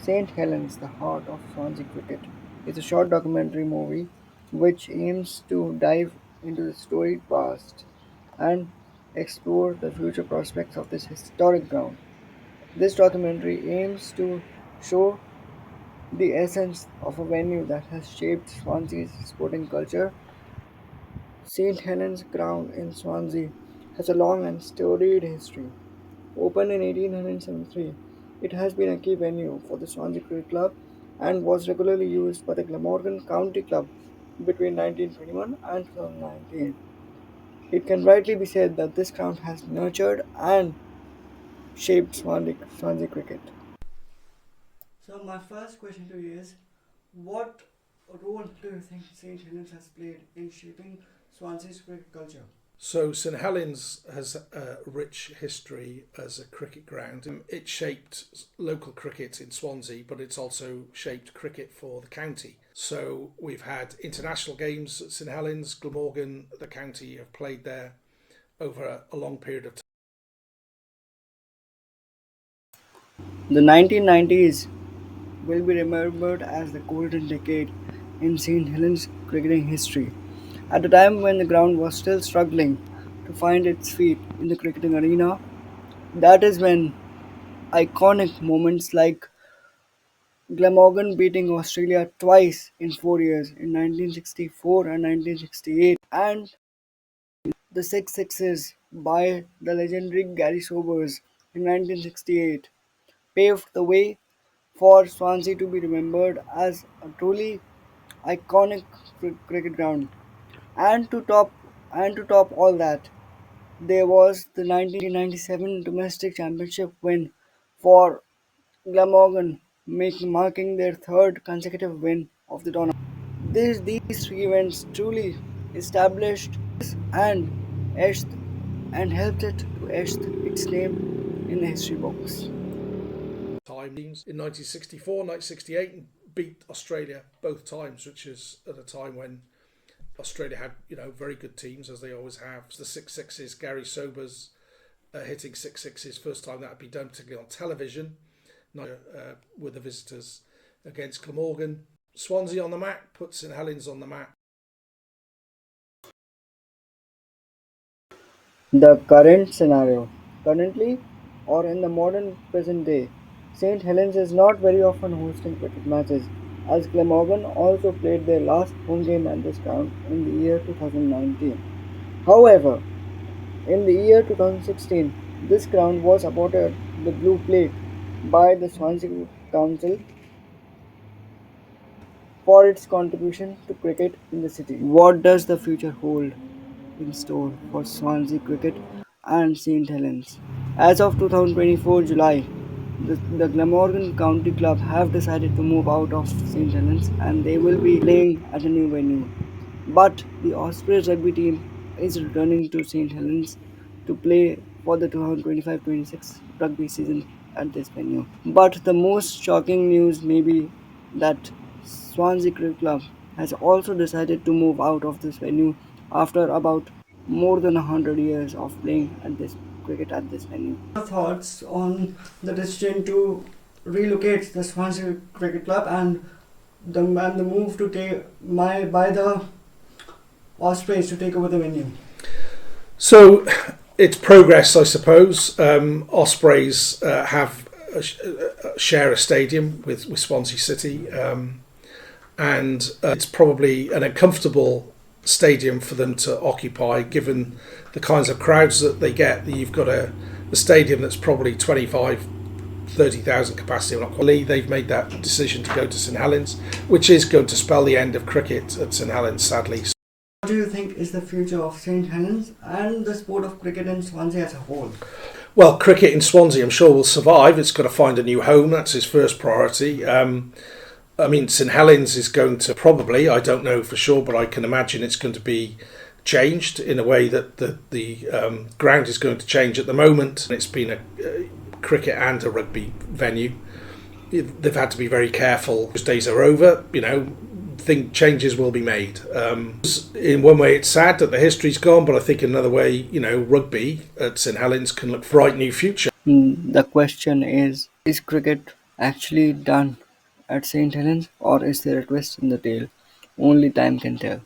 St. Helens, the Heart of Swansea Cricket, is a short documentary movie which aims to dive into the storied past and explore the future prospects of this historic ground. This documentary aims to show the essence of a venue that has shaped Swansea's sporting culture. St. Helens Ground in Swansea has a long and storied history. Opened in 1873, it has been a key venue for the Swansea Cricket Club and was regularly used by the Glamorgan County Club between 1921 and 2019. It can rightly be said that this ground has nurtured and shaped Swansea cricket. So my first question to you is, what role do you think St. Helens has played in shaping Swansea's cricket culture? So St Helens has a rich history as a cricket ground. It shaped local cricket in Swansea, but it's also shaped cricket for the county. So we've had international games at St Helens. Glamorgan, the county, have played there over a long period of time. The 1990s will be remembered as the golden decade in St. Helens cricketing history. At the time when the ground was still struggling to find its feet in the cricketing arena, that is when iconic moments like Glamorgan beating Australia twice in 4 years in 1964 and 1968, and the six sixes by the legendary Gary Sobers in 1968 paved the way for Swansea to be remembered as a truly iconic cricket ground. And to top all that, there was the 1997 domestic championship win for Glamorgan, marking their third consecutive win of the tournament. These three events truly established and etched and helped it to etch its name in the history books. Teams in 1964, 1968, and beat Australia both times, which is at a time when Australia had, very good teams, as they always have. The six sixes, Gary Sobers hitting six sixes, first time that had been done, particularly on television, with the visitors against Glamorgan. Swansea on the map, puts St Helens on the map. The current scenario. Currently, or in the modern present day, St. Helens is not very often hosting cricket matches, as Glamorgan also played their last home game at this ground in the year 2019. However, in the year 2016, this ground was awarded the Blue Plate by the Swansea Council for its contribution to cricket in the city. What does the future hold in store for Swansea Cricket and St Helens? As of 2024 July, the Glamorgan County Club have decided to move out of St Helens and they will be playing at a new venue. But the Ospreys rugby team is returning to St Helens to play for the 2025-26 rugby season at this venue. But the most shocking news may be that Swansea Cricket Club has also decided to move out of this venue after about more than 100 years of playing at this cricket at this venue. Thoughts on the decision to relocate the Swansea Cricket Club and the move to take by the Ospreys to take over the venue? So it's progress, I suppose. Ospreys share a stadium with Swansea City, and it's probably an uncomfortable stadium for them to occupy, given the kinds of crowds that they get. You've got a stadium that's probably 30,000 capacity. They've made that decision to go to St Helens, which is going to spell the end of cricket at St Helens, sadly. What do you think is the future of St Helens and the sport of cricket in Swansea as a whole? Well, cricket in Swansea, I'm sure, will survive. It's got to find a new home. That's his first priority. St Helens is going to probably, I don't know for sure, but I can imagine it's going to be changed in a way that the ground is going to change at the moment. It's been a cricket and a rugby venue. They've had to be very careful. Those days are over, think changes will be made. In one way, it's sad that the history's gone, but I think in another way, rugby at St Helens can look for a bright new future. The question is cricket actually done at St. Helens, or is there a twist in the tale? Only time can tell.